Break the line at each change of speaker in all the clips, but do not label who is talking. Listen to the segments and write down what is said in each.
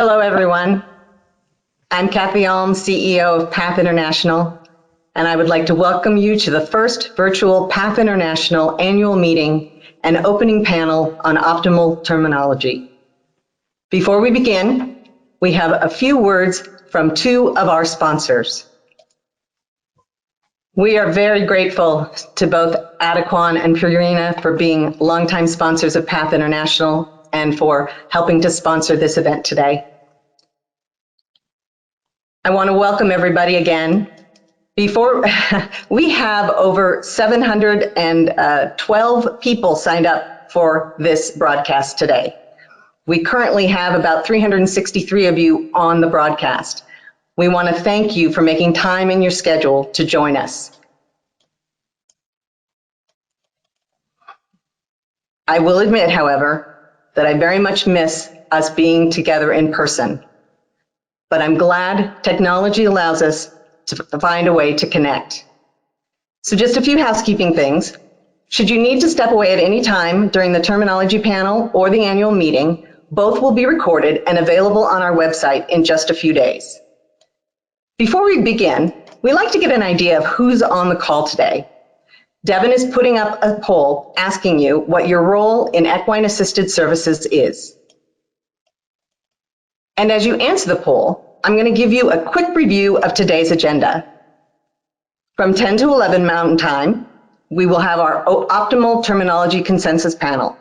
Hello, everyone. I'm Kathy Alm, CEO of PATH International, and I would like to welcome you to the first virtual PATH International annual meeting and opening panel on optimal terminology. Before we begin, we have a few words from two of our sponsors. We are very grateful to both Adequan and Purina for being longtime sponsors of PATH International and for helping to sponsor this event today. I want to welcome everybody again. We have over 712 people signed up for this broadcast today. We currently have about 363 of you on the broadcast. We want to thank you for making time in your schedule to join us. I will admit, however, that I very much miss us being together in person. But I'm glad technology allows us to find a way to connect. So just a few housekeeping things. Should you need to step away at any time during the terminology panel or the annual meeting, both will be recorded and available on our website in just a few days. Before we begin, we like to get an idea of who's on the call today. Devin is putting up a poll asking you what your role in equine assisted services is. And as you answer the poll, I'm going to give you a quick review of today's agenda. From 10 to 11 Mountain Time, we will have our optimal terminology consensus panel.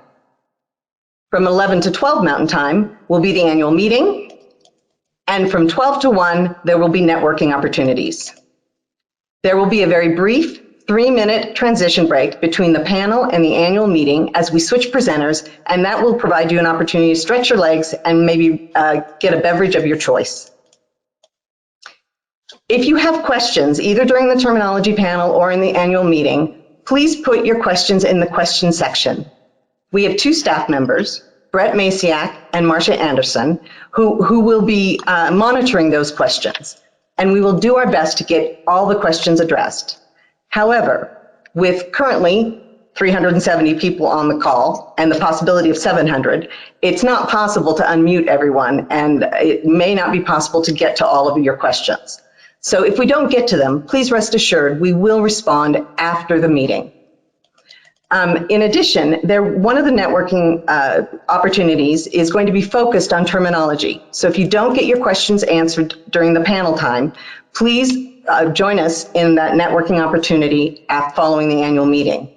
From 11 to 12 Mountain Time will be the annual meeting. And from 12 to 1, there will be networking opportunities. There will be a very brief 3-minute transition break between the panel and the annual meeting as we switch presenters, and that will provide you an opportunity to stretch your legs and maybe get a beverage of your choice. If you have questions, either during the terminology panel or in the annual meeting, please put your questions in the question section. We have two staff members, Brett Masiak and Marcia Anderson, who will be monitoring those questions, and we will do our best to get all the questions addressed. However, with currently 370 people on the call and the possibility of 700, it's not possible to unmute everyone, and it may not be possible to get to all of your questions. So if we don't get to them, please rest assured we will respond after the meeting. In addition, one of the networking opportunities is going to be focused on terminology. So if you don't get your questions answered during the panel time, please join us in that networking opportunity following the annual meeting.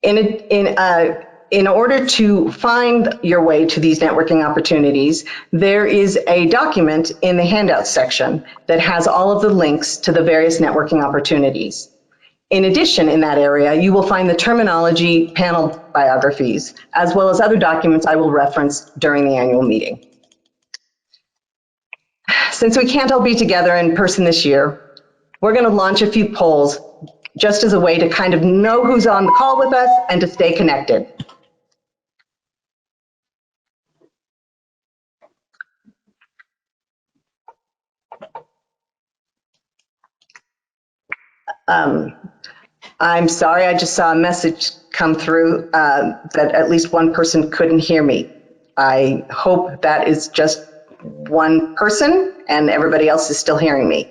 In order to find your way to these networking opportunities, there is a document in the handout section that has all of the links to the various networking opportunities. In addition, in that area, you will find the terminology panel biographies, as well as other documents I will reference during the annual meeting. Since we can't all be together in person this year, we're going to launch a few polls just as a way to kind of know who's on the call with us and to stay connected. I'm sorry, I just saw a message come through that at least one person couldn't hear me. I hope that is just one person and everybody else is still hearing me.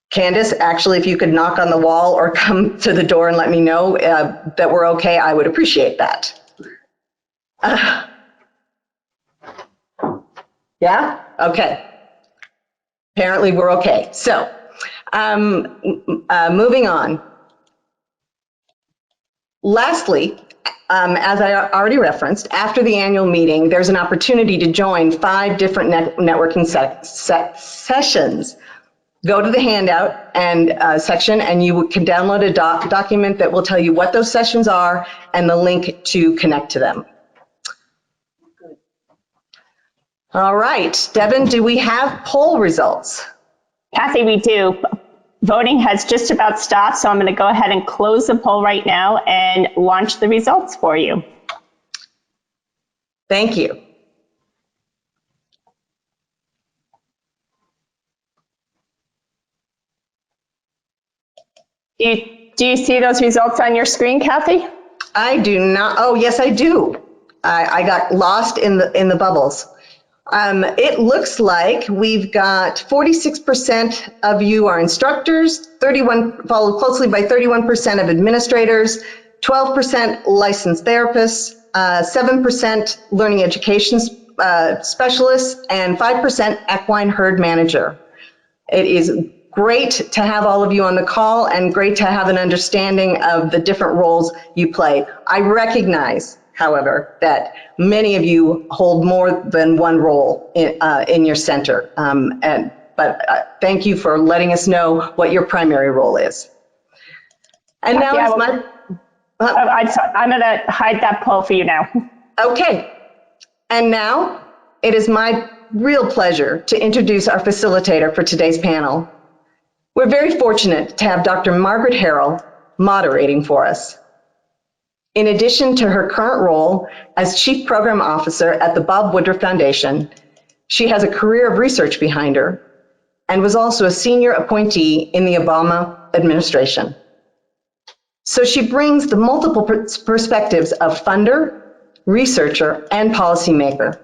Candace, actually, if you could knock on the wall or come to the door and let me know that we're okay, I would appreciate that. Yeah? Okay. Apparently we're okay. So, moving on. Lastly, as I already referenced, after the annual meeting, there's an opportunity to join 5 different networking sessions. Go to the handout and section, and you can download a document that will tell you what those sessions are and the link to connect to them. All right, Devin, do we have poll results?
Kathy, we do. Voting has just about stopped, so I'm going to go ahead and close the poll right now and launch the results for you.
Thank you.
Do you see those results on your screen, Kathy?
I do not. Oh, yes, I do. I got lost in the bubbles. It looks like we've got 46% of you are instructors, 31 followed closely by 31% of administrators, 12% licensed therapists, 7% learning education specialists, and 5% equine herd manager. It is great to have all of you on the call and great to have an understanding of the different roles you play. I recognize, however, that many of you hold more than one role in your center. But thank you for letting us know what your primary role is. And now
Yeah,
is my...
I'm going to hide that poll for you now.
Okay. And now it is my real pleasure to introduce our facilitator for today's panel. We're very fortunate to have Dr. Margaret Harrell moderating for us. In addition to her current role as Chief Program Officer at the Bob Woodruff Foundation, she has a career of research behind her and was also a senior appointee in the Obama administration. So she brings the multiple perspectives of funder, researcher, and policymaker.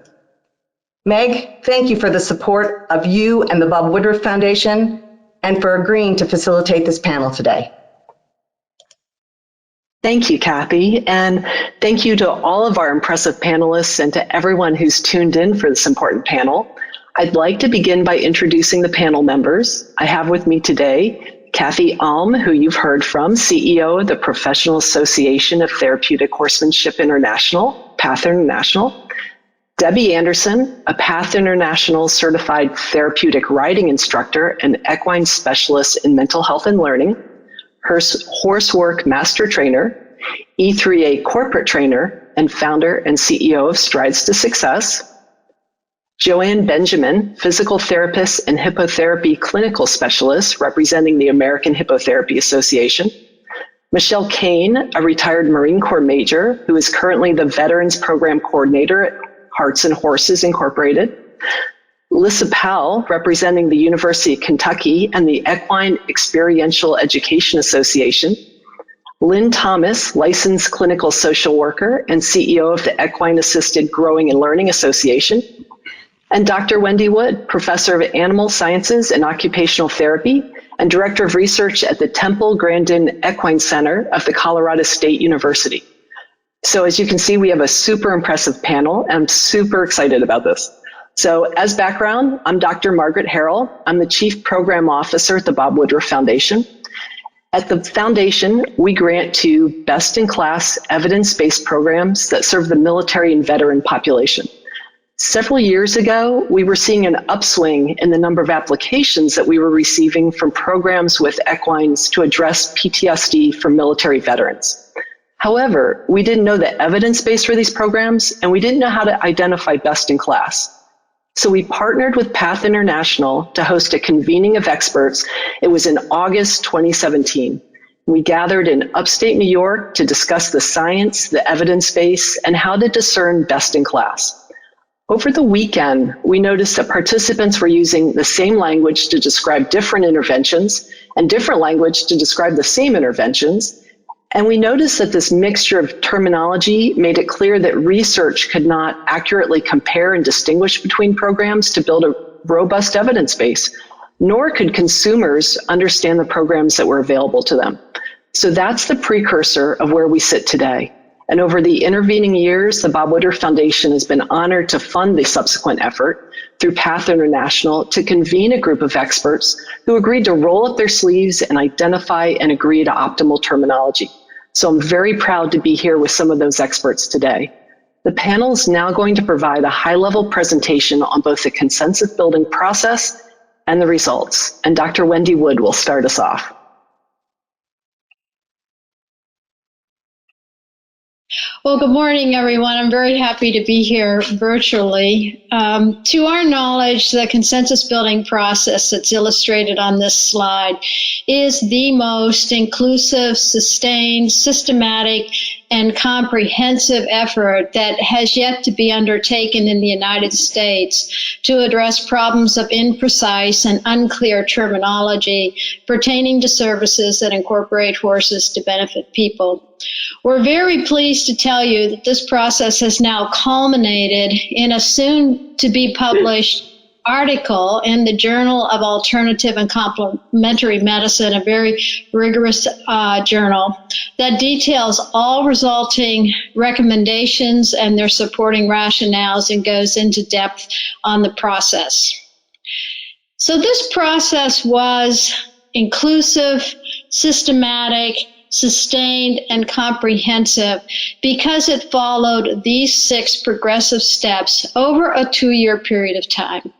Meg, thank you for the support of you and the Bob Woodruff Foundation and for agreeing to facilitate this panel today.
Thank you, Kathy, and thank you to all of our impressive panelists and to everyone who's tuned in for this important panel. I'd like to begin by introducing the panel members. I have with me today Kathy Alm, who you've heard from, CEO of the Professional Association of Therapeutic Horsemanship International, PATH International. Debbie Anderson, a PATH International certified therapeutic riding instructor and equine specialist in mental health and learning, horsework master trainer, E3A corporate trainer, and founder and CEO of Strides to Success. Joanne Benjamin, physical therapist and hippotherapy clinical specialist representing the American Hippotherapy Association. Michelle Kane, a retired Marine Corps major who is currently the Veterans Program Coordinator at Hearts and Horses Incorporated. Lissa Powell, representing the University of Kentucky and the Equine Experiential Education Association. Lynn Thomas, licensed clinical social worker and CEO of the Equine Assisted Growing and Learning Association. And Dr. Wendy Wood, professor of animal sciences and occupational therapy and director of research at the Temple Grandin Equine Center of the Colorado State University. So as you can see, we have a super impressive panel, and I'm super excited about this. So as background, I'm Dr. Margaret Harrell. I'm the Chief Program Officer at the Bob Woodruff Foundation. At the foundation, we grant to best-in-class evidence-based programs that serve the military and veteran population. Several years ago, we were seeing an upswing in the number of applications that we were receiving from programs with equines to address PTSD for military veterans. However, we didn't know the evidence base for these programs, and we didn't know how to identify best in class. So we partnered with PATH International to host a convening of experts. It was in August 2017. We gathered in upstate New York to discuss the science, the evidence base, and how to discern best in class. Over the weekend, we noticed that participants were using the same language to describe different interventions and different language to describe the same interventions. And we noticed that this mixture of terminology made it clear that research could not accurately compare and distinguish between programs to build a robust evidence base, nor could consumers understand the programs that were available to them. So that's the precursor of where we sit today. And over the intervening years, the Bob Woodruff Foundation has been honored to fund the subsequent effort through PATH International to convene a group of experts who agreed to roll up their sleeves and identify and agree to optimal terminology. So I'm very proud to be here with some of those experts today. The panel is now going to provide a high-level presentation on both the consensus building process and the results. And Dr. Wendy Wood will start us off.
Well, good morning, everyone. I'm very happy to be here virtually. To our knowledge, the consensus building process that's illustrated on this slide is the most inclusive, sustained, systematic, and comprehensive effort that has yet to be undertaken in the United States to address problems of imprecise and unclear terminology pertaining to services that incorporate horses to benefit people. We're very pleased to tell you that this process has now culminated in a soon-to-be published article in the Journal of Alternative and Complementary Medicine, a very rigorous journal that details all resulting recommendations and their supporting rationales and goes into depth on the process. So this process was inclusive, systematic, sustained, and comprehensive because it followed these 6 progressive steps over a 2-year period of time.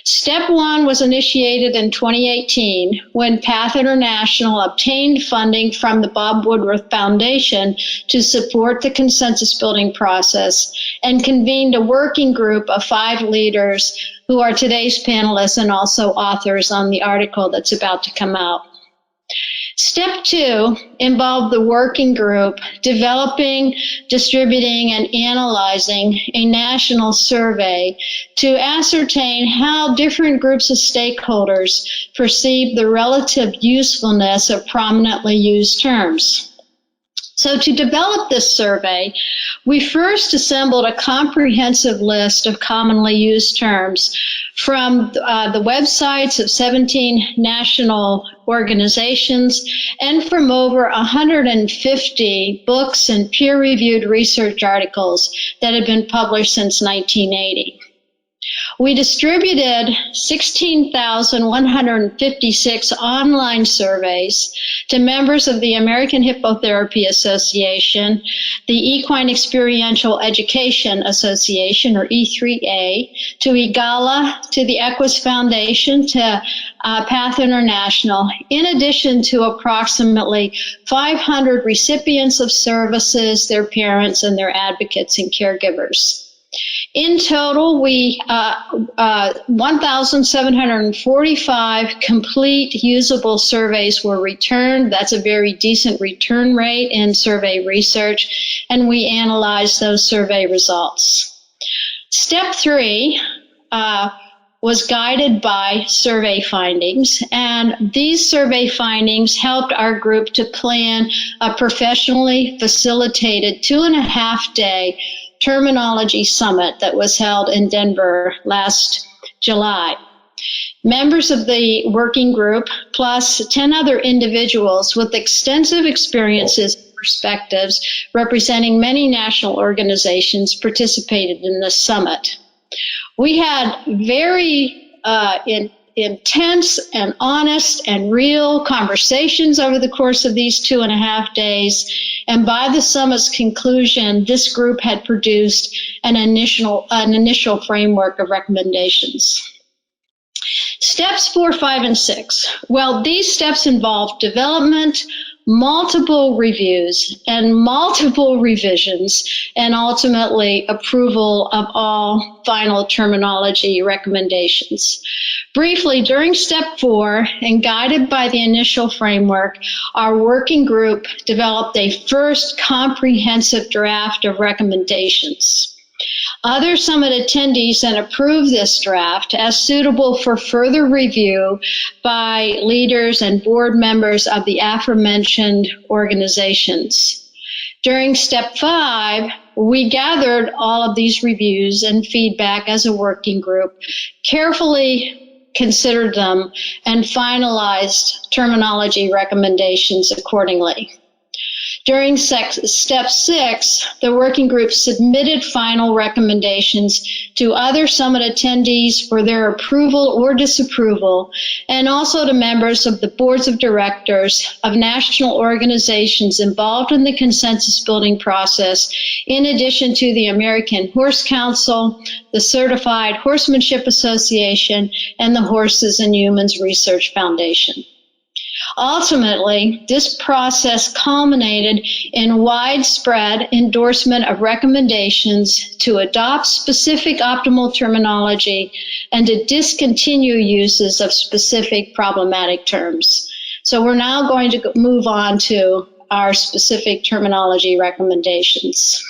Step 1 was initiated in 2018 when Path International obtained funding from the Bob Woodruff Foundation to support the consensus building process and convened a working group of 5 leaders who are today's panelists and also authors on the article that's about to come out. Step 2 involved the working group developing, distributing, and analyzing a national survey to ascertain how different groups of stakeholders perceive the relative usefulness of prominently used terms. So to develop this survey, we first assembled a comprehensive list of commonly used terms from the websites of 17 national organizations and from over 150 books and peer-reviewed research articles that had been published since 1980. We distributed 16,156 online surveys to members of the American Hippotherapy Association, the Equine Experiential Education Association, or E3A, to EGALA, to the Equus Foundation, to Path International, in addition to approximately 500 recipients of services, their parents, and their advocates and caregivers. In total, 1,745 complete usable surveys were returned. That's a very decent return rate in survey research, and we analyzed those survey results. Step 3 was guided by survey findings, and these survey findings helped our group to plan a professionally facilitated 2.5-day terminology summit that was held in Denver last July. Members of the working group, plus 10 other individuals with extensive experiences and perspectives representing many national organizations, participated in this summit. We had very intense and honest and real conversations over the course of these 2.5 days. And by the summit's conclusion, this group had produced an initial framework of recommendations. Steps 4, 5, and 6. Well, these steps involve development, multiple reviews, and multiple revisions, and ultimately approval of all final terminology recommendations. Briefly, during step 4, and guided by the initial framework, our working group developed a first comprehensive draft of recommendations. Other summit attendees then approved this draft as suitable for further review by leaders and board members of the aforementioned organizations. During step 5, we gathered all of these reviews and feedback as a working group, carefully considered them, and finalized terminology recommendations accordingly. During step 6, the working group submitted final recommendations to other summit attendees for their approval or disapproval, and also to members of the boards of directors of national organizations involved in the consensus building process, in addition to the American Horse Council, the Certified Horsemanship Association, and the Horses and Humans Research Foundation. Ultimately, this process culminated in widespread endorsement of recommendations to adopt specific optimal terminology and to discontinue uses of specific problematic terms. So we're now going to move on to our specific terminology recommendations.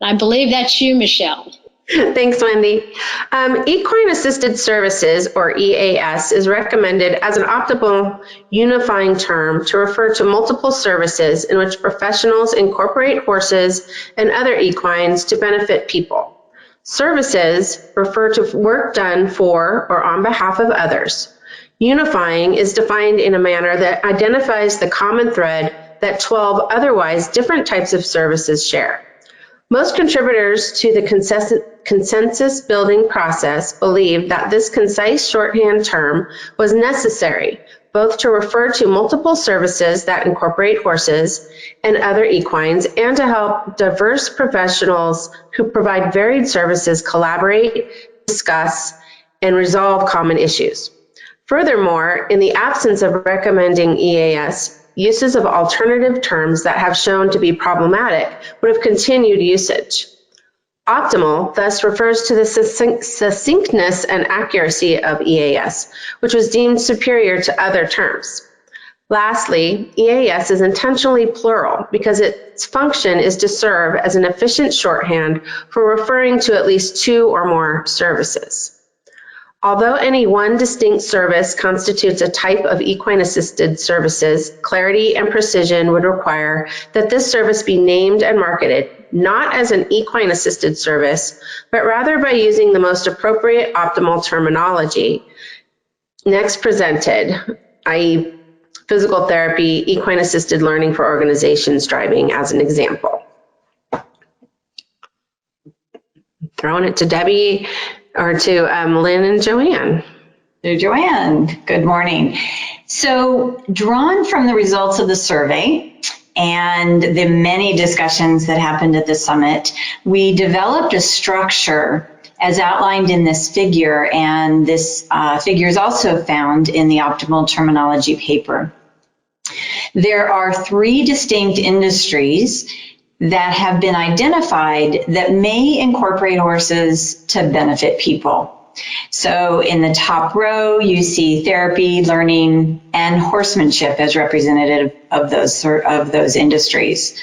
I believe that's you, Michelle.
Thanks, Wendy. Equine Assisted Services, or EAS, is recommended as an optimal unifying term to refer to multiple services in which professionals incorporate horses and other equines to benefit people. Services refer to work done for or on behalf of others. Unifying is defined in a manner that identifies the common thread that 12 otherwise different types of services share. Most contributors to the consensus building process believe that this concise shorthand term was necessary, both to refer to multiple services that incorporate horses and other equines, and to help diverse professionals who provide varied services collaborate, discuss, and resolve common issues. Furthermore, in the absence of recommending EAS, uses of alternative terms that have shown to be problematic would have continued usage. Optimal thus refers to the succinctness and accuracy of EAS, which was deemed superior to other terms. Lastly, EAS is intentionally plural because its function is to serve as an efficient shorthand for referring to at least 2 or more services. Although any one distinct service constitutes a type of equine-assisted services, clarity and precision would require that this service be named and marketed, not as an equine-assisted service, but rather by using the most appropriate optimal terminology next presented, i.e. physical therapy, equine-assisted learning for organizations driving as an example. Throwing it to Debbie or to Lynn and Joanne.
So Joanne, good morning. So drawn from the results of the survey and the many discussions that happened at the summit, we developed a structure as outlined in this figure, and this figure is also found in the optimal terminology paper. There are 3 distinct industries that have been identified that may incorporate horses to benefit people. So in the top row, you see therapy, learning, and horsemanship as representative of those industries.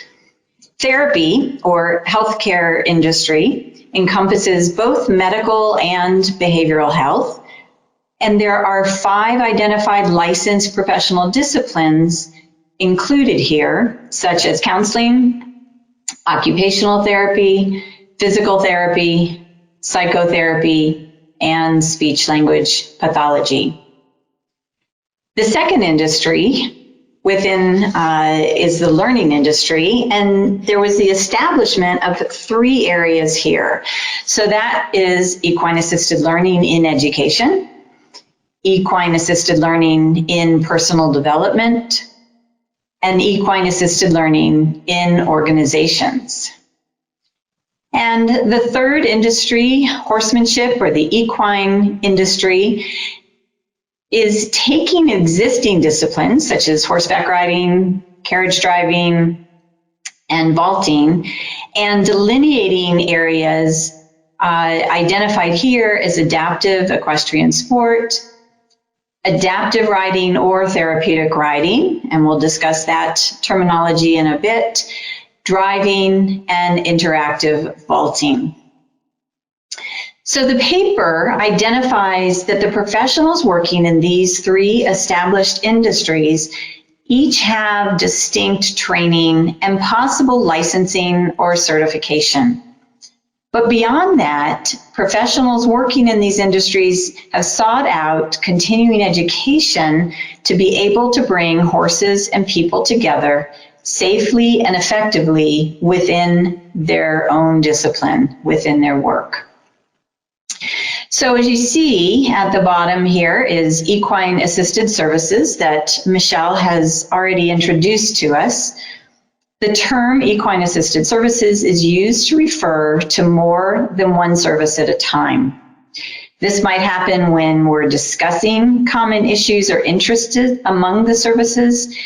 Therapy, or healthcare industry, encompasses both medical and behavioral health, and there are 5 identified licensed professional disciplines included here, such as counseling, occupational therapy, physical therapy, psychotherapy, and speech-language pathology. The second industry within is the learning industry, and there was the establishment of 3 areas here. So that is equine-assisted learning in education, equine-assisted learning in personal development, and equine-assisted learning in organizations. And the third industry, horsemanship, or the equine industry, is taking existing disciplines such as horseback riding, carriage driving, and vaulting, and delineating areas identified here as adaptive equestrian sport, adaptive riding or therapeutic riding, and we'll discuss that terminology in a bit, driving, and interactive vaulting. So the paper identifies that the professionals working in these 3 established industries each have distinct training and possible licensing or certification. But beyond that, professionals working in these industries have sought out continuing education to be able to bring horses and people together safely and effectively within their own discipline, within their work. So as you see at the bottom here is equine assisted services that Michelle has already introduced to us. The term equine assisted services is used to refer to more than one service at a time. This might happen when we're discussing common issues or interests among the services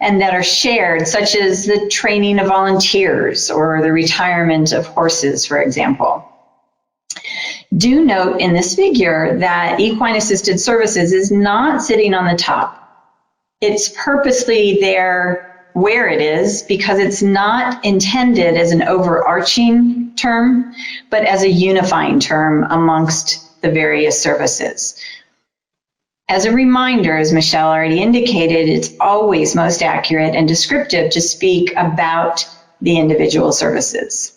and that are shared, such as the training of volunteers or the retirement of horses, for example. Do note in this figure that equine assisted services is not sitting on the top. It's purposely there where it is because it's not intended as an overarching term, but as a unifying term amongst the various services. As a reminder, as Michelle already indicated, it's always most accurate and descriptive to speak about the individual services.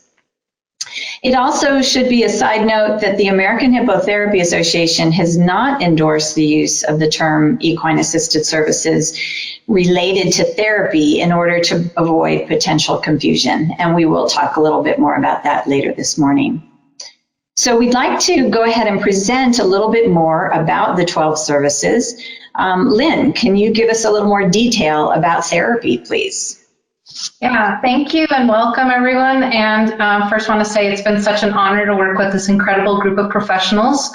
It also should be a side note that the American Hippotherapy Association has not endorsed the use of the term equine assisted services related to therapy in order to avoid potential confusion. And we will talk a little bit more about that later this morning. So we'd like to go ahead and present a little bit more about the 12 services. Lynn, can you give us a little more detail about therapy, please?
Yeah, thank you and welcome everyone. And first want to say it's been such an honor to work with this incredible group of professionals,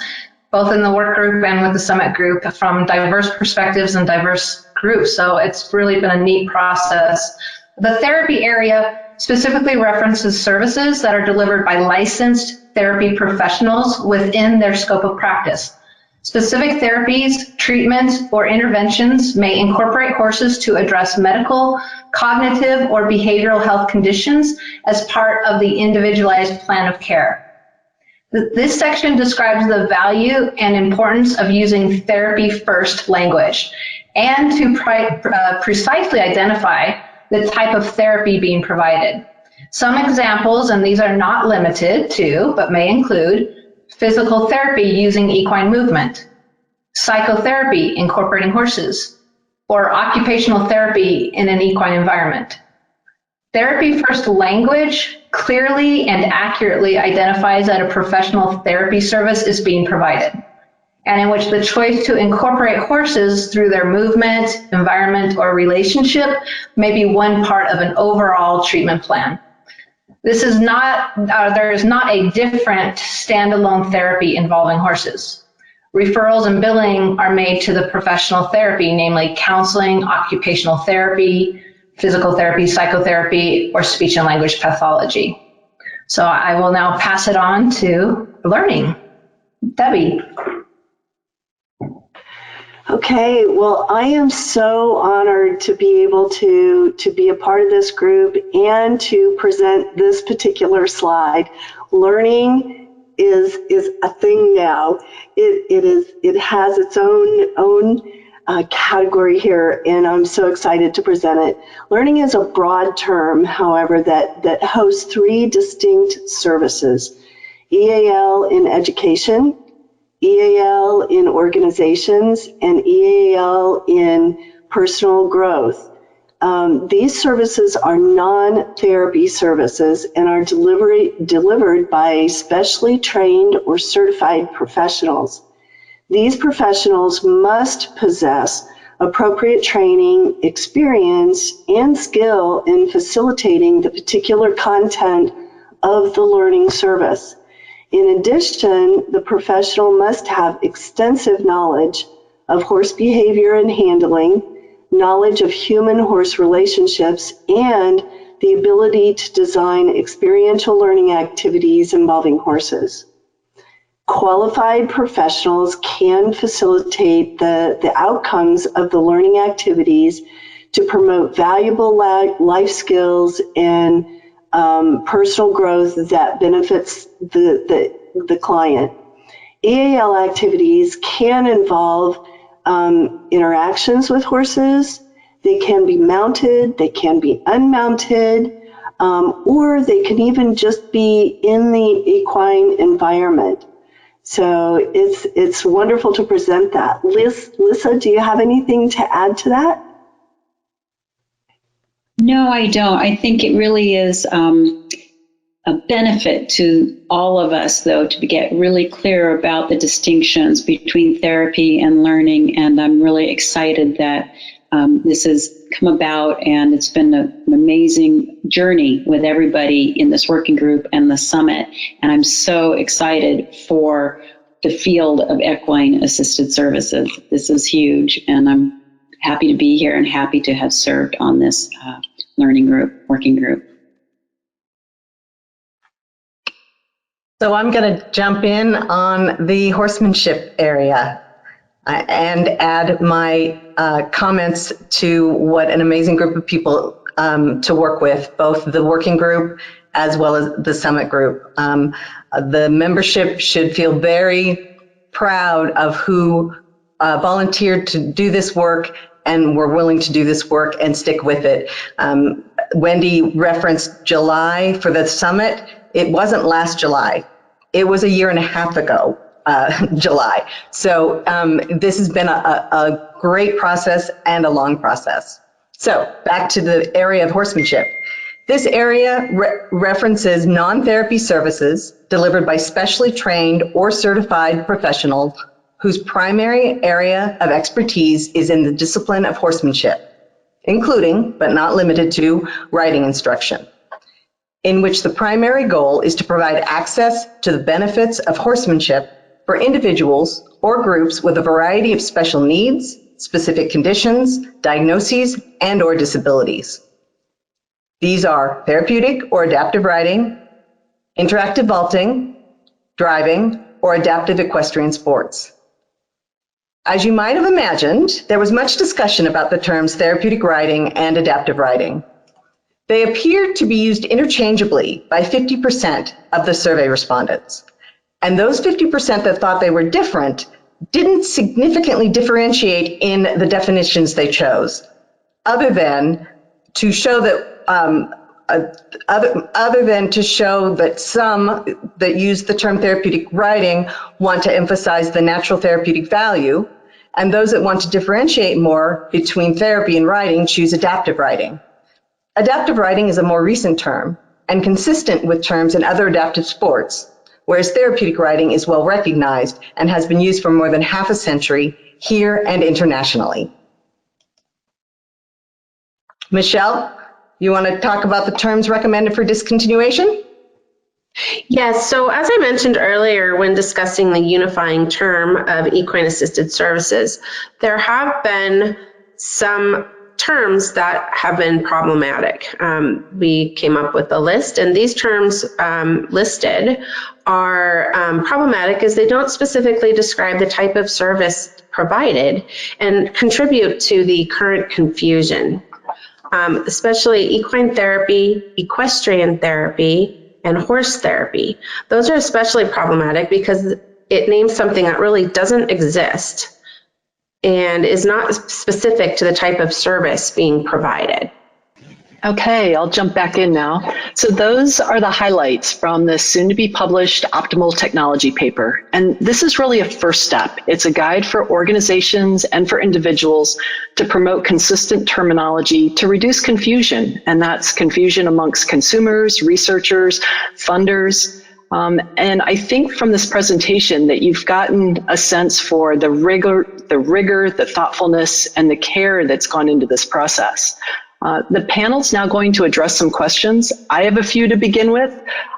both in the work group and with the summit group from diverse perspectives and diverse groups. So it's really been a neat process. The therapy area specifically references services that are delivered by licensed therapy professionals within their scope of practice. Specific therapies, treatments, or interventions may incorporate horses to address medical, cognitive, or behavioral health conditions as part of the individualized plan of care. This section describes the value and importance of using therapy-first language and to precisely identify the type of therapy being provided. Some examples, and these are not limited to, but may include, physical therapy using equine movement, psychotherapy incorporating horses, or occupational therapy in an equine environment. Therapy-first language clearly and accurately identifies that a professional therapy service is being provided, and in which the choice to incorporate horses through their movement, environment, or relationship may be one part of an overall treatment plan. This is not, there is not a different standalone therapy involving horses. Referrals and billing are made to the professional therapy, namely counseling, occupational therapy, physical therapy, psychotherapy, or speech and language pathology. So I will now pass it on to learning. Debbie.
Okay, well, I am so honored to be able to be a part of this group and to present this particular slide. Learning is a thing now. It has its own category here, and I'm so excited to present it. Learning is a broad term, however, that hosts three distinct services: EAL in education, EAL in organizations, and EAL in personal growth. These services are non-therapy services and are delivered by specially trained or certified professionals. These professionals must possess appropriate training, experience, and skill in facilitating the particular content of the learning service. In addition, the professional must have extensive knowledge of horse behavior and handling, knowledge of human-horse relationships, and the ability to design experiential learning activities involving horses. Qualified professionals can facilitate the outcomes of the learning activities to promote valuable life skills and personal growth that benefits the client. EAL activities can involve interactions with horses. They can be mounted, they can be unmounted, or they can even just be in the equine environment. So it's wonderful to present that. Lisa, do you have anything to add to that?
No, I don't. I think it really is a benefit to all of us, though, to get really clear about the distinctions between therapy and learning. And I'm really excited that this has come about, and it's been an amazing journey with everybody in this working group and the summit. And I'm so excited for the field of equine assisted services. This is huge, and I'm happy to be here and happy to have served on this learning group, working group.
So I'm going to jump in on the horsemanship area. and add my comments to what an amazing group of people to work with, both the working group as well as the summit group. The membership should feel very proud of who volunteered to do this work and were willing to do this work and stick with it. Wendy referenced July for the summit. It wasn't last July. It was a year and a half ago, July. So this has been a great process and a long process. So back to the area of horsemanship. This area references non-therapy services delivered by specially trained or certified professionals whose primary area of expertise is in the discipline of horsemanship, including, but not limited to, riding instruction, in which the primary goal is to provide access to the benefits of horsemanship for individuals or groups with a variety of special needs, specific conditions, diagnoses, and/or disabilities. These are therapeutic or adaptive riding, interactive vaulting, driving, or adaptive equestrian sports. As you might have imagined, there was much discussion about the terms therapeutic riding and adaptive riding. They appeared to be used interchangeably by 50% of the survey respondents. And those 50% that thought they were different didn't significantly differentiate in the definitions they chose, other than to show that some that use the term therapeutic riding want to emphasize the natural therapeutic value, and those that want to differentiate more between therapy and riding choose adaptive riding. Adaptive riding is a more recent term and consistent with terms in other adaptive sports, whereas therapeutic riding is well recognized and has been used for more than half a century here and internationally. Michelle, you want to talk about the terms recommended for discontinuation?
Yes, so as I mentioned earlier when discussing the unifying term of equine assisted services, there have been some terms that have been problematic. We came up with a list, and these terms listed are problematic as they don't specifically describe the type of service provided and contribute to the current confusion. Especially equine therapy, equestrian therapy, and horse therapy. Those are especially problematic because it names something that really doesn't exist and is not specific to the type of service being provided.
Okay, I'll jump back in now. So those are the highlights from the soon-to-be-published Optimal Technology paper. And this is really a first step. It's a guide for organizations and for individuals to promote consistent terminology to reduce confusion. And that's confusion amongst consumers, researchers, funders. And I think from this presentation that you've gotten a sense for the rigor, the thoughtfulness, and the care that's gone into this process. The panel's now going to address some questions. I have a few to begin with.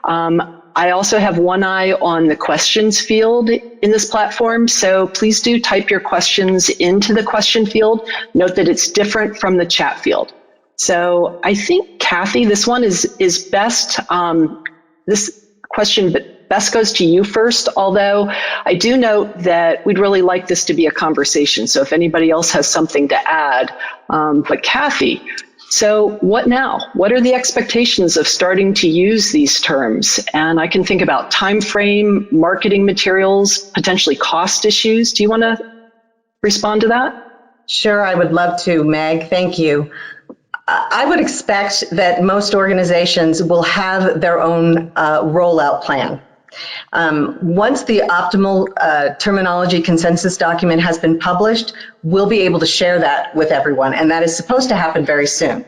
I also have one eye on the questions field in this platform, so please do type your questions into the question field. Note that it's different from the chat field. So I think, Kathy, this one is best, this question best goes to you first, although I do note that we'd really like this to be a conversation, so if anybody else has something to add. But Kathy, so what now? What are the expectations of starting to use these terms? And I can think about time frame, marketing materials, potentially cost issues. Do you want to respond to that?
Sure, I would love to, Meg. Thank you. I would expect that most organizations will have their own rollout plan. Once the optimal terminology consensus document has been published, we'll be able to share that with everyone, and that is supposed to happen very soon.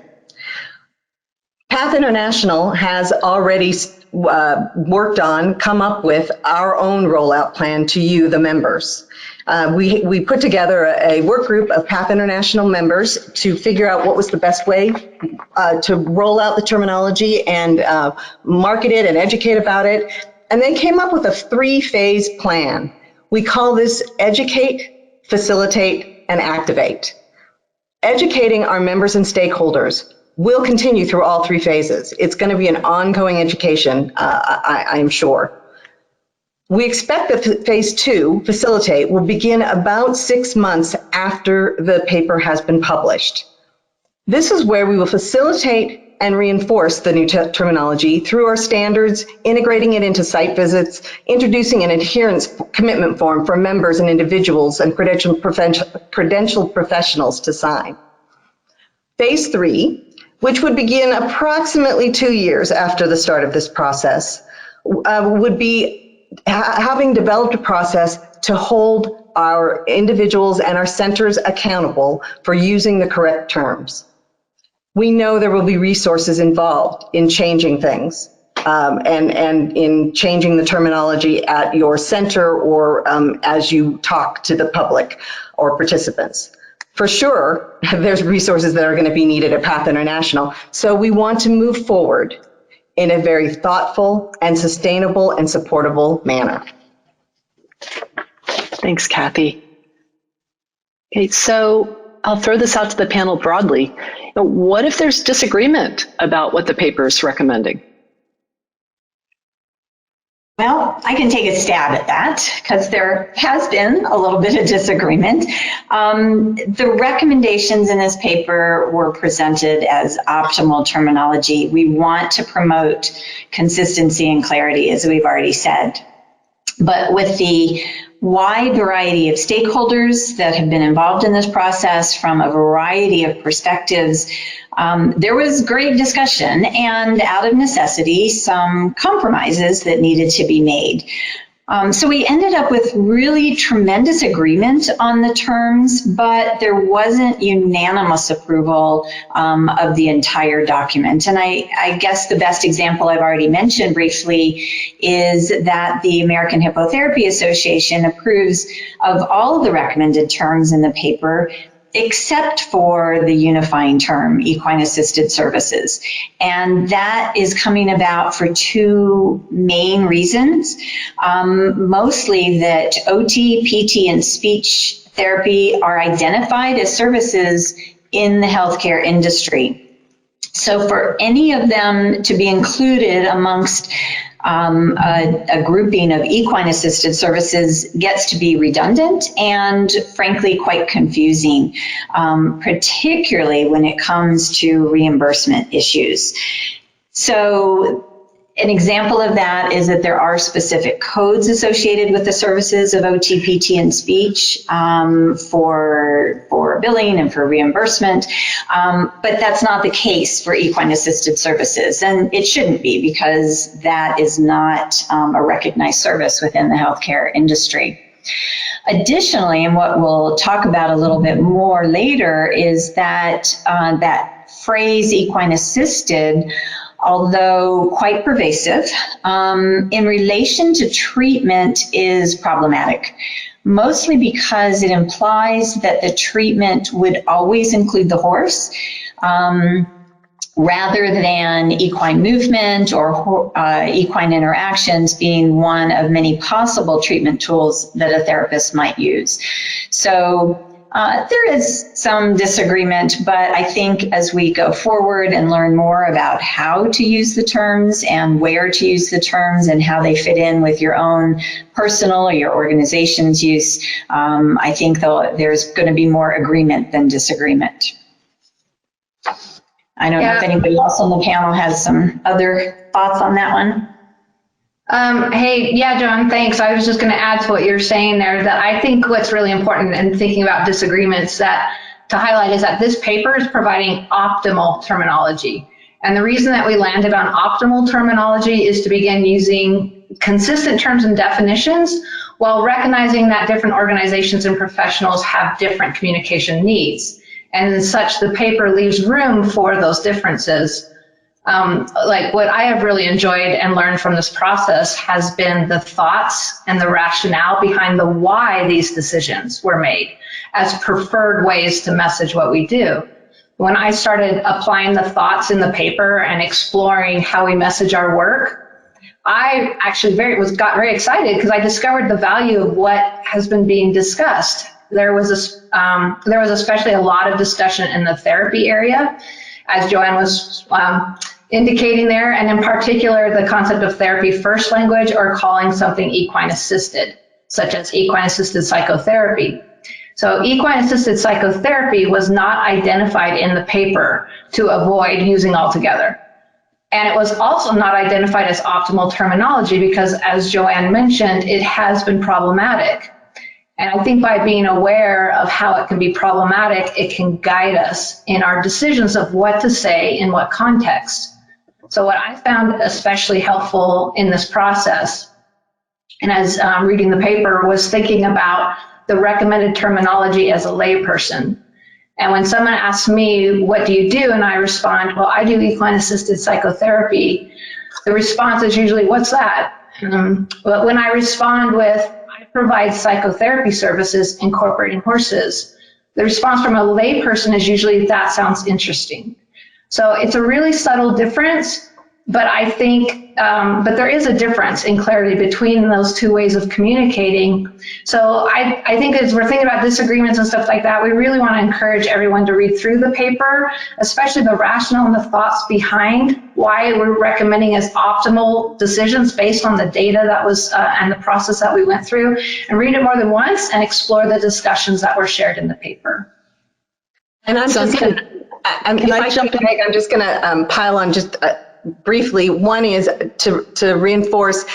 PATH International has already come up with our own rollout plan to you, the members. We put together a work group of PATH International members to figure out what was the best way to roll out the terminology and market it and educate about it. And they came up with a 3-phase plan. We call this educate, facilitate, and activate. Educating our members and stakeholders will continue through all 3 phases. It's going to be an ongoing education, I'm sure. We expect that phase 2, facilitate, will begin about 6 months after the paper has been published. This is where we will facilitate and reinforce the new terminology through our standards, integrating it into site visits, introducing an adherence commitment form for members and individuals and credentialed professionals to sign. Phase 3, which would begin approximately 2 years after the start of this process, would be having developed a process to hold our individuals and our centers accountable for using the correct terms. We know there will be resources involved in changing things and in changing the terminology at your center or as you talk to the public or participants. For sure, there's resources that are going to be needed at Path International, so we want to move forward in a very thoughtful and sustainable and supportable manner.
Thanks, Kathy. Okay, so I'll throw this out to the panel broadly. What if there's disagreement about what the paper is recommending?
Well, I can take a stab at that because there has been a little bit of disagreement. The recommendations in this paper were presented as optimal terminology. We want to promote consistency and clarity, as we've already said. But with the wide variety of stakeholders that have been involved in this process from a variety of perspectives, there was great discussion and, out of necessity, some compromises that needed to be made. So we ended up with really tremendous agreement on the terms, but there wasn't unanimous approval of the entire document. And I guess the best example I've already mentioned briefly is that the American Hippotherapy Association approves of all of the recommended terms in the paper, except for the unifying term, equine-assisted services. And that is coming about for two main reasons. Mostly that OT, PT, and speech therapy are identified as services in the healthcare industry. So for any of them to be included amongst a grouping of equine-assisted services gets to be redundant and, frankly, quite confusing, particularly when it comes to reimbursement issues. So an example of that is that there are specific codes associated with the services of OT, PT, and speech for billing and for reimbursement, but that's not the case for equine-assisted services, and it shouldn't be because that is not a recognized service within the healthcare industry. Additionally, and what we'll talk about a little bit more later, is that that phrase equine-assisted, although quite pervasive, in relation to treatment is problematic, mostly because it implies that the treatment would always include the horse, rather than equine movement or equine interactions being one of many possible treatment tools that a therapist might use. So there is some disagreement, but I think as we go forward and learn more about how to use the terms and where to use the terms and how they fit in with your own personal or your organization's use, I think there's going to be more agreement than disagreement. I don't know if anybody else on the panel has some other thoughts on that one.
Hey, yeah, Joan, thanks. I was just going to add to what you're saying there, that I think what's really important in thinking about disagreements to highlight is that this paper is providing optimal terminology. And the reason that we landed on optimal terminology is to begin using consistent terms and definitions while recognizing that different organizations and professionals have different communication needs. And as such, the paper leaves room for those differences. Like what I have really enjoyed and learned from this process has been the thoughts and the rationale behind the why these decisions were made as preferred ways to message what we do. When I started applying the thoughts in the paper and exploring how we message our work, I actually got very excited because I discovered the value of what has been being discussed. There was especially a lot of discussion in the therapy area, as Joanne was indicating there, and in particular, the concept of therapy first language or calling something equine assisted, such as equine assisted psychotherapy. So equine assisted psychotherapy was not identified in the paper to avoid using altogether. And it was also not identified as optimal terminology because, as Joanne mentioned, it has been problematic. And I think by being aware of how it can be problematic, it can guide us in our decisions of what to say in what context. So what I found especially helpful in this process, and as reading the paper, was thinking about the recommended terminology as a layperson. And when someone asks me, what do you do? And I respond, well, I do equine assisted psychotherapy. The response is usually, what's that? But when I respond with, I provide psychotherapy services incorporating horses, the response from a layperson is usually, that sounds interesting. So it's a really subtle difference, but I think, but there is a difference in clarity between those two ways of communicating. So I think as we're thinking about disagreements and stuff like that, we really want to encourage everyone to read through the paper, especially the rationale and the thoughts behind why we're recommending as optimal decisions based on the data that was and the process that we went through, and read it more than once and explore the discussions that were shared in the paper.
And I'm just going to, I'm just going to pile on just briefly. One is to reinforce,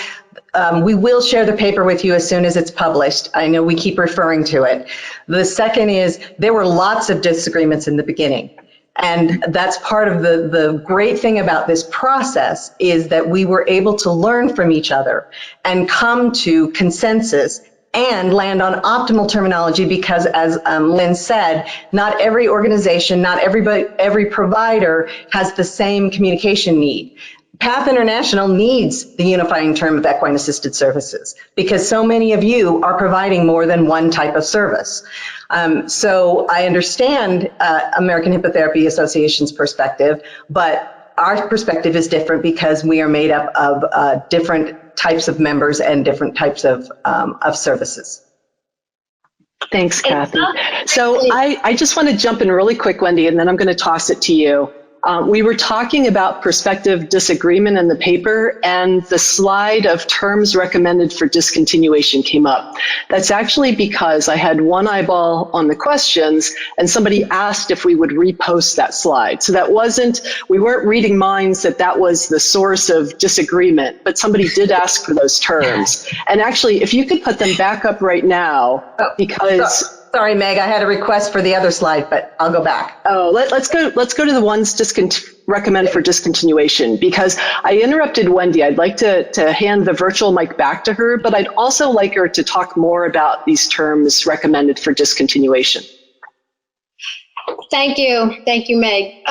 we will share the paper with you as soon as it's published. I know we keep referring to it. The second is there were lots of disagreements in the beginning. And that's part of the great thing about this process is that we were able to learn from each other and come to consensus and land on optimal terminology because, as Lynn said, not every organization, not every provider has the same communication need. PATH International needs the unifying term of equine assisted services because so many of you are providing more than one type of service. So I understand American Hippotherapy Association's perspective, but our perspective is different because we are made up of different types of members and different types of services.
Thanks, Kathy. So I just want to jump in really quick, Wendy, and then I'm going to toss it to you. We were talking about perspective disagreement in the paper, and the slide of terms recommended for discontinuation came up. That's actually because I had one eyeball on the questions, and somebody asked if we would repost that slide. So that wasn't, we weren't reading minds that was the source of disagreement, but somebody did ask for those terms. And actually, if you could put them back up right now, because...
Sorry, Meg, I had a request for the other slide, but I'll go back.
Oh, let's go to the ones recommend for discontinuation, because I interrupted Wendy. I'd like to hand the virtual mic back to her, but I'd also like her to talk more about these terms recommended for discontinuation.
Thank you, Meg.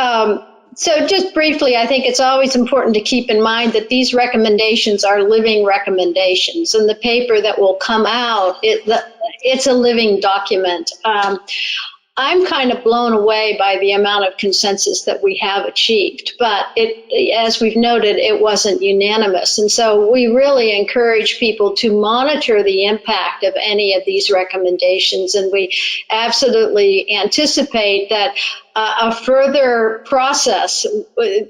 So just briefly, I think it's always important to keep in mind that these recommendations are living recommendations, and the paper that will come out, it's a living document. I'm kind of blown away by the amount of consensus that we have achieved, but as we've noted, it wasn't unanimous. And so we really encourage people to monitor the impact of any of these recommendations, and we absolutely anticipate that a further process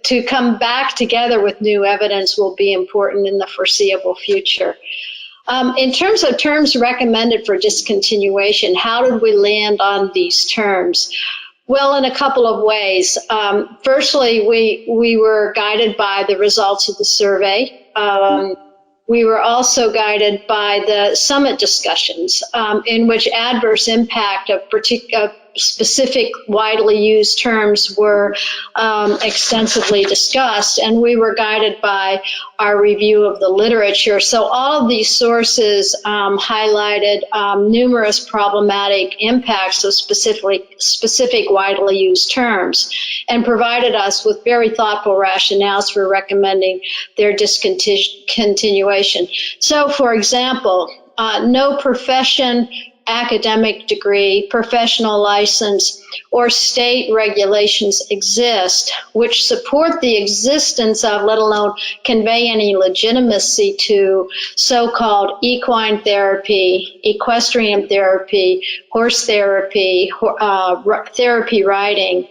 to come back together with new evidence will be important in the foreseeable future. In terms of terms recommended for discontinuation, how did we land on these terms? Well, in a couple of ways. Firstly, we were guided by the results of the survey. We were also guided by the summit discussions, in which adverse impact of specific widely used terms were extensively discussed, and we were guided by our review of the literature. So all of these sources highlighted numerous problematic impacts of specific widely used terms and provided us with very thoughtful rationales for recommending their discontinuation. So, for example, no profession, academic degree, professional license, or state regulations exist which support the existence of, let alone convey any legitimacy to, so-called equine therapy, equestrian therapy, horse therapy, therapy riding.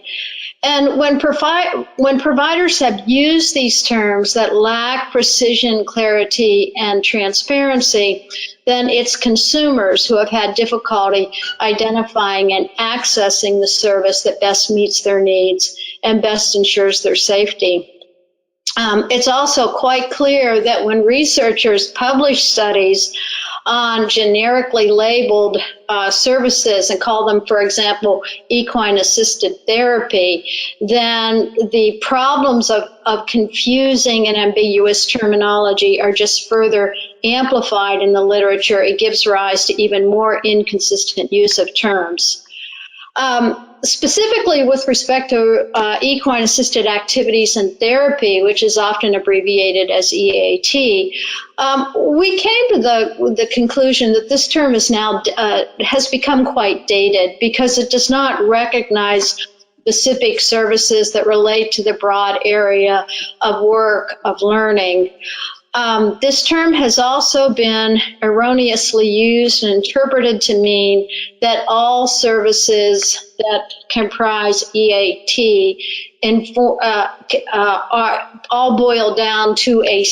And when providers have used these terms that lack precision, clarity, and transparency, then it's consumers who have had difficulty identifying and accessing the service that best meets their needs and best ensures their safety. It's also quite clear that when researchers publish studies on generically labeled services and call them, for example, equine-assisted therapy, then the problems of confusing and ambiguous terminology are just further amplified in the literature. It gives rise to even more inconsistent use of terms. Specifically with respect to equine-assisted activities and therapy, which is often abbreviated as EAT, we came to the conclusion that this term is now has become quite dated because it does not recognize specific services that relate to the broad area of work, of learning. This term has also been erroneously used and interpreted to mean that all services that comprise EAT are all boil down to a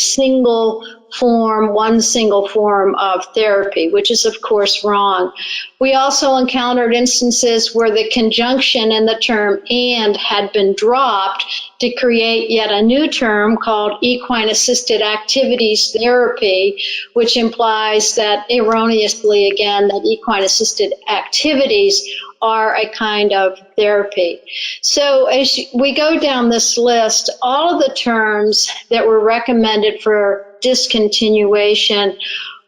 one single form of therapy, which is of course wrong. We also encountered instances where the conjunction in the term "and" had been dropped to create yet a new term called equine-assisted activities therapy, which implies that erroneously again that equine-assisted activities are a kind of therapy. So as we go down this list, all of the terms that were recommended for discontinuation,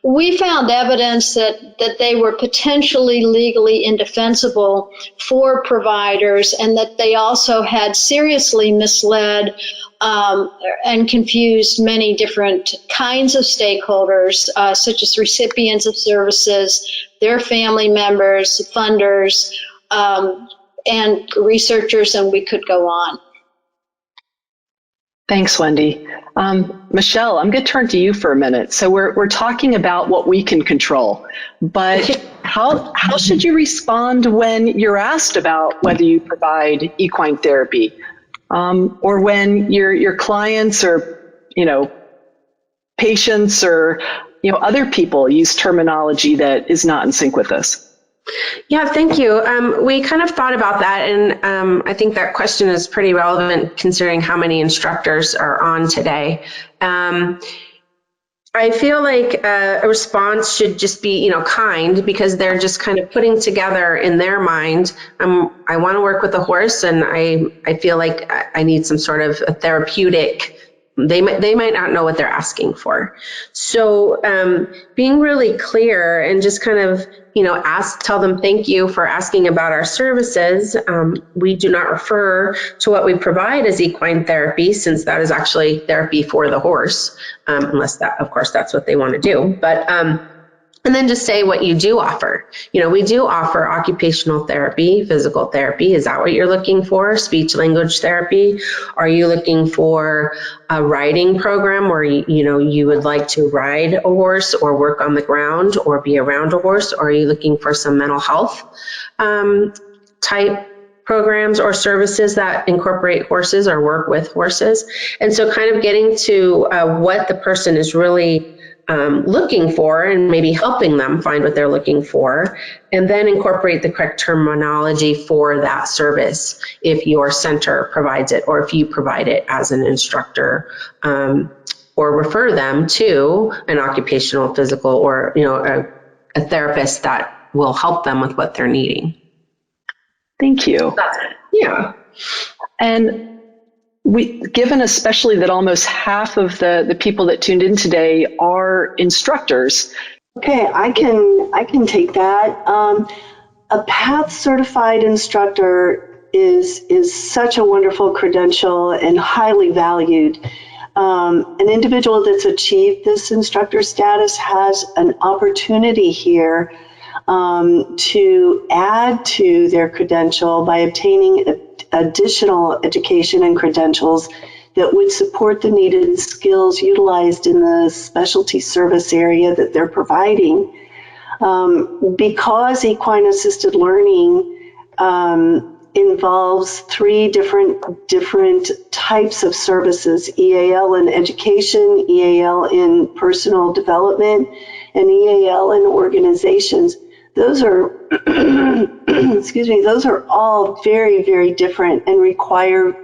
we found evidence that they were potentially legally indefensible for providers and that they also had seriously misled and confused many different kinds of stakeholders, such as recipients of services, their family members, funders, and researchers, and we could go on.
Thanks, Wendy. Michelle, I'm going to turn to you for a minute. So we're talking about what we can control, but how should you respond when you're asked about whether you provide equine therapy, or when your clients or patients or other people use terminology that is not in sync with us?
Yeah, thank you. We kind of thought about that, and I think that question is pretty relevant considering how many instructors are on today. I feel like a response should just be, kind, because they're just kind of putting together in their mind, I want to work with a horse, and I feel like I need some sort of a therapeutic. They might not know what they're asking for. So being really clear and just kind of, tell them thank you for asking about our services. We do not refer to what we provide as equine therapy, since that is actually therapy for the horse, unless that, of course, that's what they want to do. But and then just say what you do offer. We do offer occupational therapy, physical therapy. Is that what you're looking for? Speech language therapy? Are you looking for a riding program where you would like to ride a horse or work on the ground or be around a horse? Or are you looking for some mental health type programs or services that incorporate horses or work with horses? And so kind of getting to what the person is really looking for and maybe helping them find what they're looking for, and then incorporate the correct terminology for that service if your center provides it or if you provide it as an instructor, or refer them to an occupational, physical, or a therapist that will help them with what they're needing.
Thank you.
Yeah.
And given especially that almost half of the people that tuned in today are instructors.
Okay, I can take that. A PATH certified instructor is such a wonderful credential and highly valued. An individual that's achieved this instructor status has an opportunity here to add to their credential by obtaining additional education and credentials that would support the needed skills utilized in the specialty service area that they're providing. Because equine assisted learning involves three different types of services: EAL in education, EAL in personal development, and EAL in organizations. Those are, excuse me, those are all very, very different and require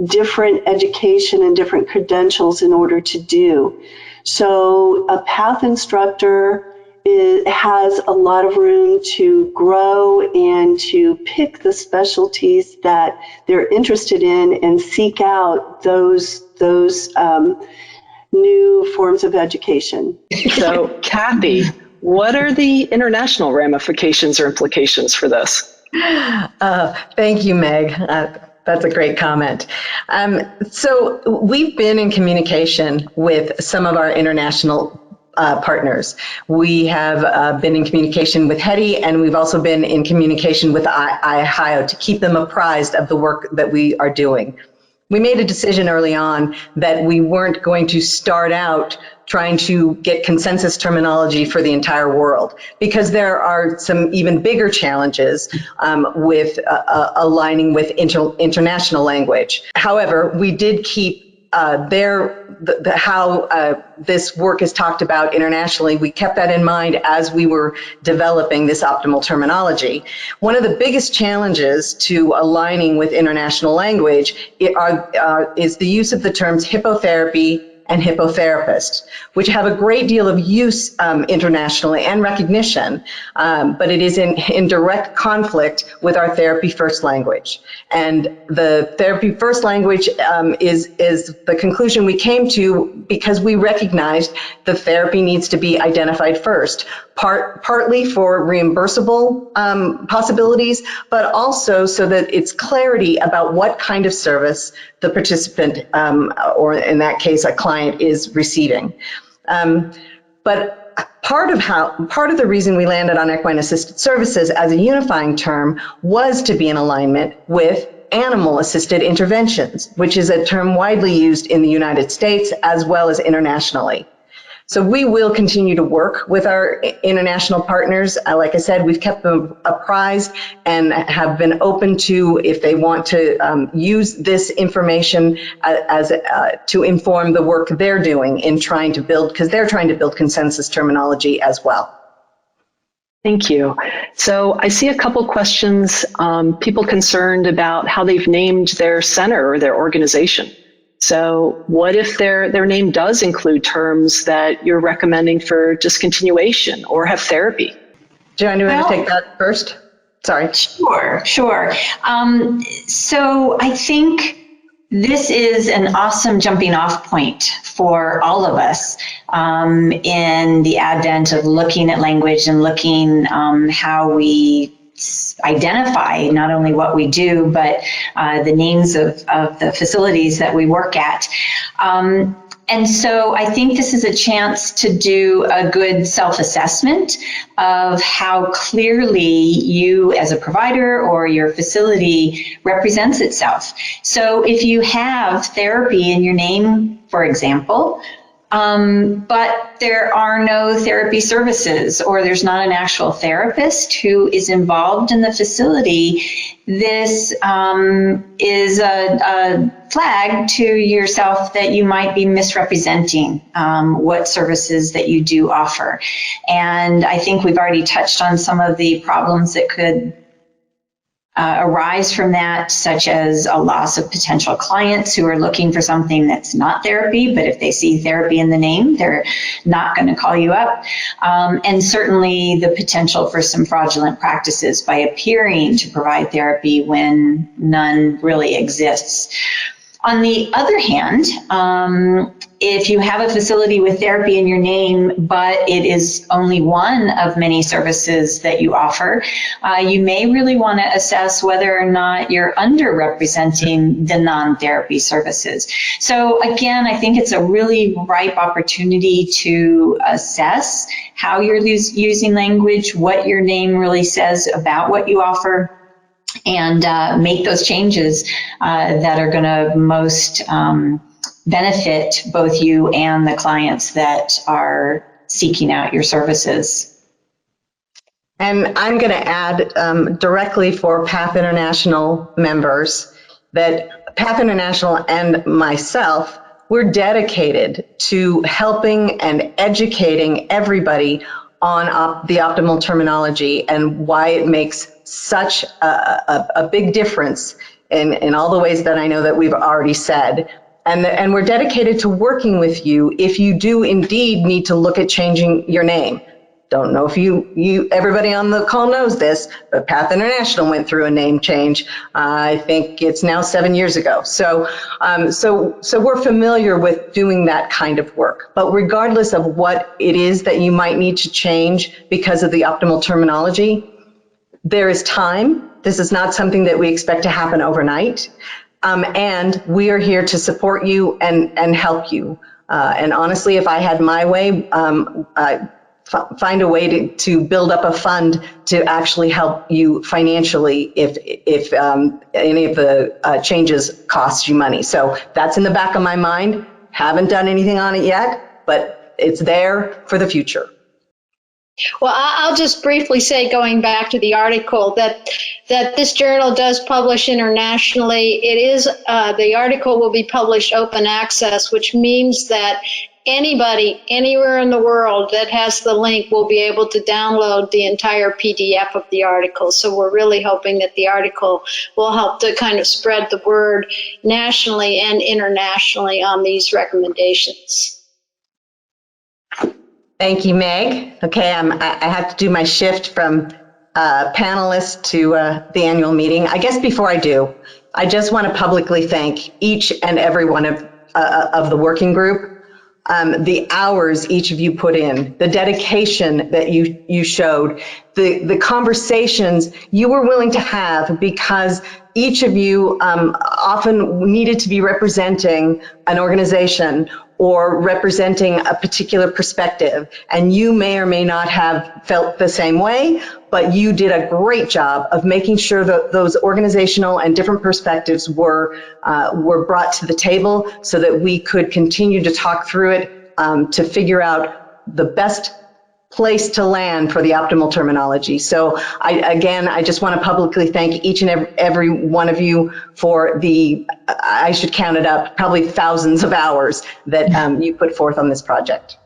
different education and different credentials in order to do. So a PATH instructor has a lot of room to grow and to pick the specialties that they're interested in and seek out those new forms of education.
So, Kathy, what are the international ramifications or implications for this?
Thank you, Meg. That's a great comment. So we've been in communication with some of our international partners. We have been in communication with HEDI, and we've also been in communication with IHIO to keep them apprised of the work that we are doing. We made a decision early on that we weren't going to start out trying to get consensus terminology for the entire world, because there are some even bigger challenges with aligning with international language. However, we did keep how this work is talked about internationally. We kept that in mind as we were developing this optimal terminology. One of the biggest challenges to aligning with international language is the use of the terms hippotherapy and hippotherapist, which have a great deal of use internationally and recognition, but it is in direct conflict with our therapy first language. And the therapy first language is the conclusion we came to because we recognized the therapy needs to be identified first, partly for reimbursable possibilities, but also so that it's clarity about what kind of service the participant, or in that case, a client, is receiving. But part of the reason we landed on equine assisted services as a unifying term was to be in alignment with animal assisted interventions, which is a term widely used in the United States as well as internationally. So we will continue to work with our international partners. Like I said, we've kept them apprised and have been open to, if they want to use this information as to inform the work they're doing in trying to build, because they're trying to build consensus terminology as well.
Thank you. So I see a couple questions, people concerned about how they've named their center or their organization. So what if their name does include terms that you're recommending for discontinuation or have therapy?
Joanne, do you want to take that first? Sorry.
Sure. So I think this is an awesome jumping off point for all of us in the advent of looking at language and looking how we identify not only what we do, but the names of the facilities that we work at. And so I think this is a chance to do a good self-assessment of how clearly you as a provider or your facility represents itself. So if you have therapy in your name, for example, but there are no therapy services, or there's not an actual therapist who is involved in the facility, this is a flag to yourself that you might be misrepresenting what services that you do offer. And I think we've already touched on some of the problems that could arise from that, such as a loss of potential clients who are looking for something that's not therapy, but if they see therapy in the name, they're not going to call you up. And certainly the potential for some fraudulent practices by appearing to provide therapy when none really exists. On the other hand, if you have a facility with therapy in your name, but it is only one of many services that you offer, you may really want to assess whether or not you're underrepresenting the non-therapy services. So again, I think it's a really ripe opportunity to assess how you're using language, what your name really says about what you offer, and make those changes that are going to most benefit both you and the clients that are seeking out your services.
And I'm going to add directly for PATH International members that PATH International and myself, we're dedicated to helping and educating everybody on the optimal terminology and why it makes such a big difference in all the ways that I know that we've already said. And we're dedicated to working with you if you do indeed need to look at changing your name. Don't know if you everybody on the call knows this, but PATH International went through a name change. I think it's now 7 years ago. So we're familiar with doing that kind of work. But regardless of what it is that you might need to change because of the optimal terminology, there is time. This is not something that we expect to happen overnight. And we are here to support you and help you. And honestly, if I had my way, find a way to build up a fund to actually help you financially if any of the changes cost you money. So that's in the back of my mind. Haven't done anything on it yet, but it's there for the future.
Well, I'll just briefly say, going back to the article, that this journal does publish internationally. It is the article will be published open access, which means that anybody anywhere in the world that has the link will be able to download the entire PDF of the article. So we're really hoping that the article will help to kind of spread the word nationally and internationally on these recommendations.
Thank you, Meg. Okay, I have to do my shift from panelist to the annual meeting. I guess before I do, I just want to publicly thank each and every one of the working group. The hours each of you put in, the dedication that you showed, the conversations you were willing to have, because each of you often needed to be representing an organization or representing a particular perspective, and you may or may not have felt the same way, but you did a great job of making sure that those organizational and different perspectives were brought to the table so that we could continue to talk through it to figure out the best place to land for the optimal terminology. So I just want to publicly thank each and every one of you for I should count it up, probably thousands of hours that you put forth on this project.